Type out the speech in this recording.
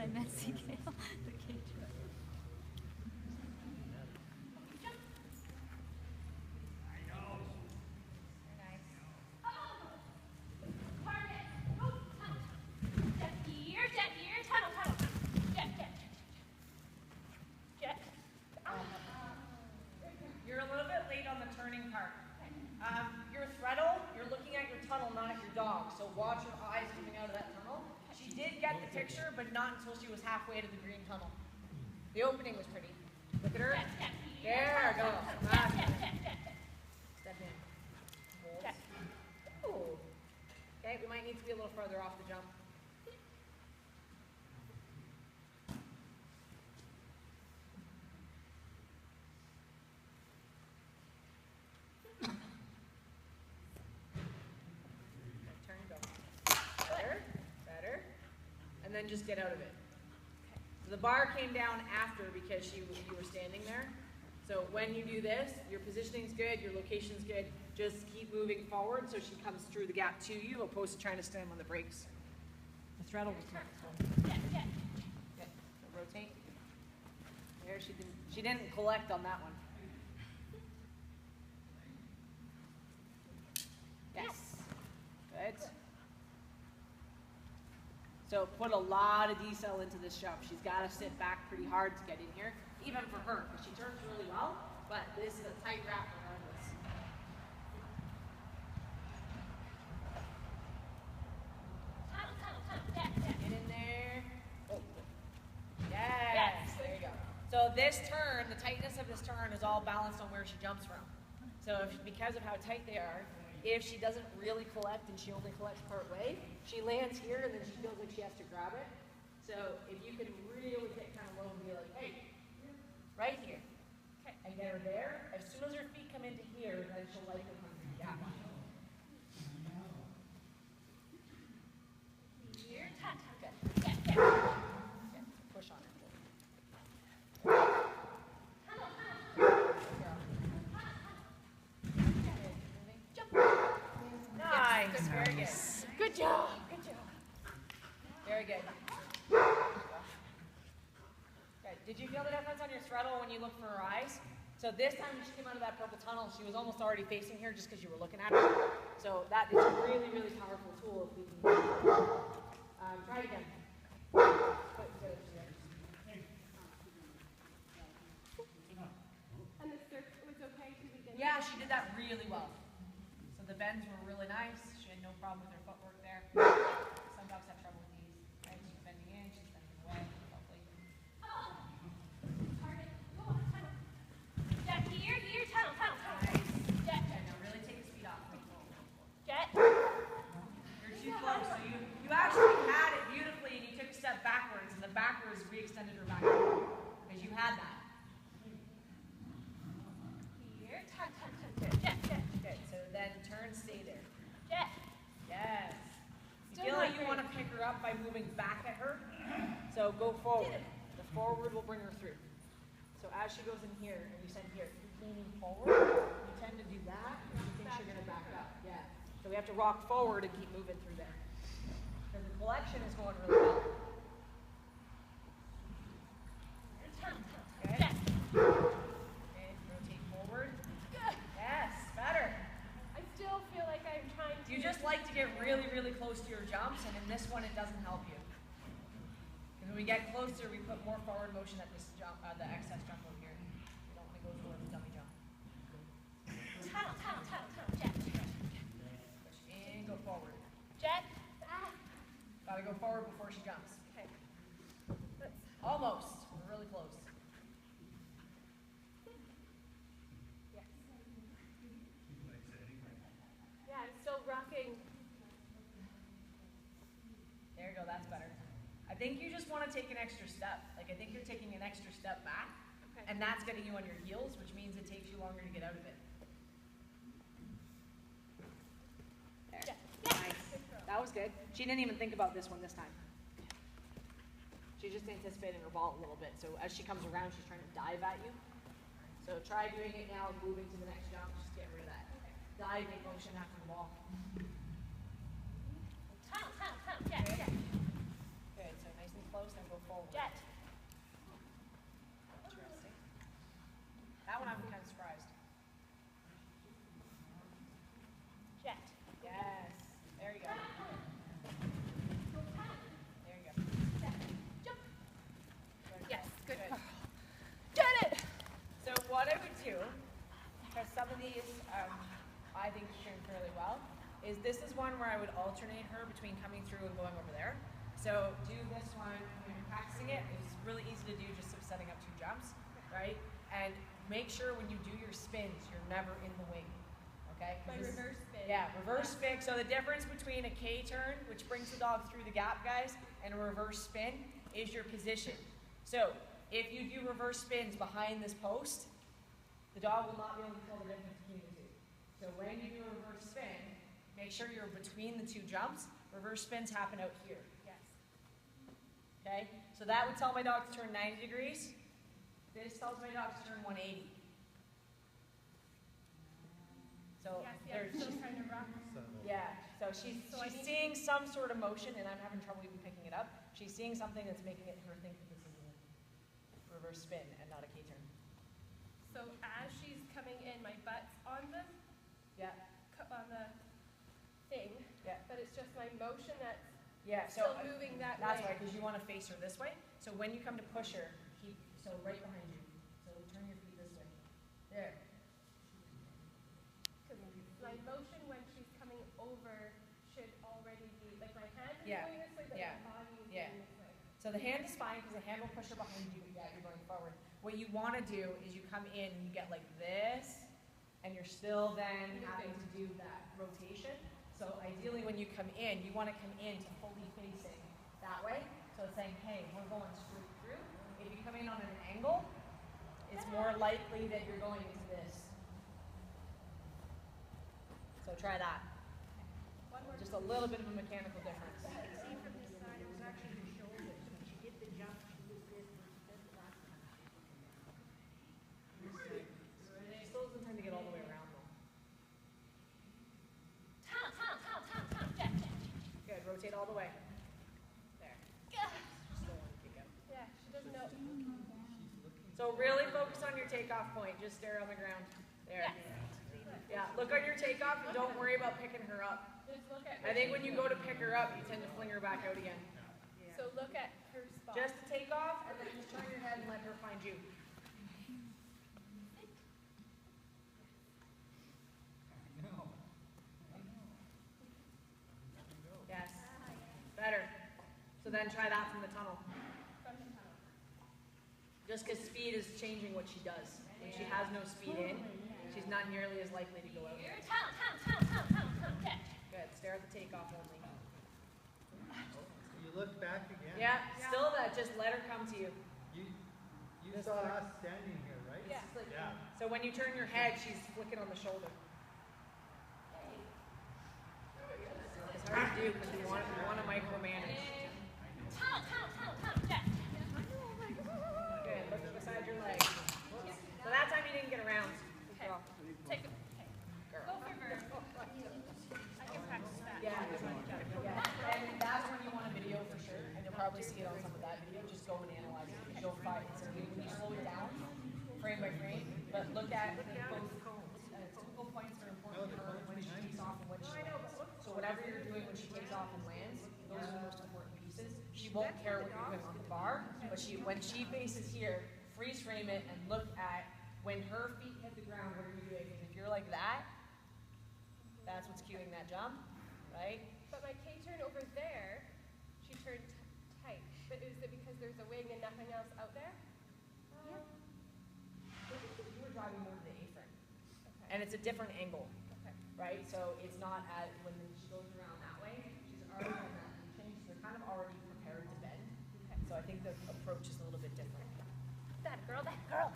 I meant, CK. The cage. You're a little bit late on the turning part. Your threadle, you're looking at your tunnel, not at your dog. So watch your eyes coming out of that tunnel. She did get the picture, but not until she was halfway to the green tunnel. The opening was pretty. Look at her. There, go. Step in. Hold. Ooh. Okay, we might need to be a little further off the jump. Turn, go. Better, better. And then just get out of it. So the bar came down after because you were standing there. So when you do this, your positioning's good, your location's good. Just keep moving forward so she comes through the gap to you, opposed to trying to stand on the brakes. The throttle was not so. Yeah. So rotate. There, she didn't collect on that one. Yes. Good. So put a lot of decel into this jump. She's got to sit back pretty hard to get in here, even for her, because she turns really well, but this is a tight wrap regardless. Get in there. Oh. Yes. There you go. So this turn, the tightness of this turn is all balanced on where she jumps from. So because of how tight they are, if she doesn't really collect and she only collects part way, she lands here and then she feels like she has to grab it. So if you can really get kind of low and be like, hey, right here, and get her there, as soon as her feet come into here, then she'll likely come through the gap. Here, push on it. Nice, very good. Good job, good job. Very good. Okay. Did you feel the difference on your throttle when you look for her eyes? So this time when she came out of that purple tunnel, she was almost already facing here just because you were looking at her. So that is a really, really powerful tool if we can try it again. And the circle was okay to begin? Yeah, she did that really well. So the bends were really nice. She had no problem with her footwork there. Some dogs have trouble with these. Right? She's bending in, she's bending away. Lovely. Jet, here, tunnel. Nice. Jet. Okay, now really take the speed off. Jet. You're too close. So you actually had it beautifully and you took a step backwards, and the backwards re-extended her back because you had that. Here, turn. Jet. Good. So then turn, stay there. Jet. Yes. You Still feel like not you want to pick her up by moving back at her. So go forward. The forward will bring her through. So as she goes in here and you send here, leaning forward, you tend to do that and you think you're going to back up. Yeah. So we have to rock forward and keep moving through there. Because the collection is going really well. Okay. Okay, rotate forward. Yes, better. I still feel like I'm trying to... You just like to get really, really close to your jumps, and in this one it doesn't help you. When we get closer, we put more forward motion at this jump, the excess jump over here. We don't want to go towards the dummy jump. Tunnel. Jet. Push in, go forward. Jet. Gotta go forward before she jumps. Okay. Almost. We're really close. Yes. Yeah, I'm still rocking. There you go, that's better. I think you just want to take an extra step. Like, I think you're taking an extra step back, Okay. and that's getting you on your heels, which means it takes you longer to get out of it. There. Jet. Nice. That was good. She didn't even think about this one this time. She's just anticipating her ball a little bit. So as she comes around, she's trying to dive at you. So try doing it now, moving to the next jump. Just get rid of that diving motion after the ball. Tunnel. Jet. Good. So nice and close. Then go forward. Jet. Interesting. That one I'm kind of surprised. Jet. Yes. There you go. There you go. Jump. Good. Yes, good. Good. Get it. So what I would do, because some of these I think you're doing fairly well, is this is one where I would alternate her between coming through and going over there. So do this one when you're practicing it. It's really easy to do just setting up 2 jumps, right? And make sure when you do your spins, you're never in the wing, okay? My reverse spin. Yeah, reverse spin. So the difference between a K turn, which brings the dog through the gap, guys, and a reverse spin is your position. So if you do reverse spins behind this post, the dog will not be able to tell the difference between the 2. So when you do a reverse spin, make sure you're between the 2 jumps. Reverse spins happen out here. Yes. Okay? So that would tell my dog to turn 90 degrees. This tells my dog to turn 180. So Yes, yeah, there's I'm still trying to rock. yeah. So she's So I need- seeing some sort of motion, and I'm having trouble even picking it up. She's seeing something that's making her think that this is a reverse spin and not a K turn. So as she's coming in, my butt's on the Yeah. Thing. Yeah. But it's just my motion that's Yeah. So still moving that that's way. right, because you want to face her this way. So when you come to push her, keep right behind you. So turn your feet this way. There. Because my motion when she's coming over should already be, like my hand is Yeah. going this way, but Yeah. my body is Yeah. going this way. So the hand is fine because the hand will push her behind you. Yeah, you're going forward. What you want to do is you come in and you get like this, and you're still then having to do that rotation. So ideally when you come in, you want to come in to fully facing that way. So it's saying, hey, we're going straight through. If you come in on an angle, it's more likely that you're going into this. So try that. One more. Just a little bit of a mechanical difference. See from this side. It was actually the shoulder. When she did the jump, she was this versus this last time. She still doesn't tend to get all the way around though. Jet. Good, rotate all the way. There. Still want to kick out. Yeah, she doesn't know. So really focus on your takeoff point. Just stare on the ground. There. Yeah, look on your takeoff and don't worry about picking her up. Just look at I think when you go to pick her up, you tend to fling her back out again. So look at her spot. Just take off and then just turn your head and let her find you. Yes. Better. So then try that from the tunnel. from the tunnel. Just because speed is changing what she does. When she has no speed in, she's not nearly as likely to go out. Jet. Good. Stare at the takeoff only. You look back again. Yeah, still that. Just let her come to you. You This saw one. us standing here, right? Yeah. Yeah. So when you turn your head, she's flicking on the shoulder. It's hard to do because you want to micromanage. Jet. Good. Look beside your leg. So that time you didn't get around. Good Okay. girl. Take it. Girl. Go for her. I can practice that. Yeah. Yeah. And that's when you want a video for sure. And you'll probably see it on some of that video. Just go and analyze it. Because you'll find it's when you slow it down, frame by frame. But look at the both typical points that are important to her when she takes off and when she lands. So whatever you're doing when she takes off and lands, those are the most important pieces. She won't care what you're doing on the bar, but when she faces here, freeze frame it and look at when her feet hit the ground, what are you doing? Because if you're like that, that's what's cueing that jump, right? But my K turn over there, she turned tight. But is it because there's a wing and nothing else out there? You were driving more to the A-frame. Okay. And it's a different angle, Okay. right? So it's not as, when she goes around that way, she's already on that change, so they're kind of already prepared to bend. Okay. So I think the approach is a little bit different. That girl, that girl.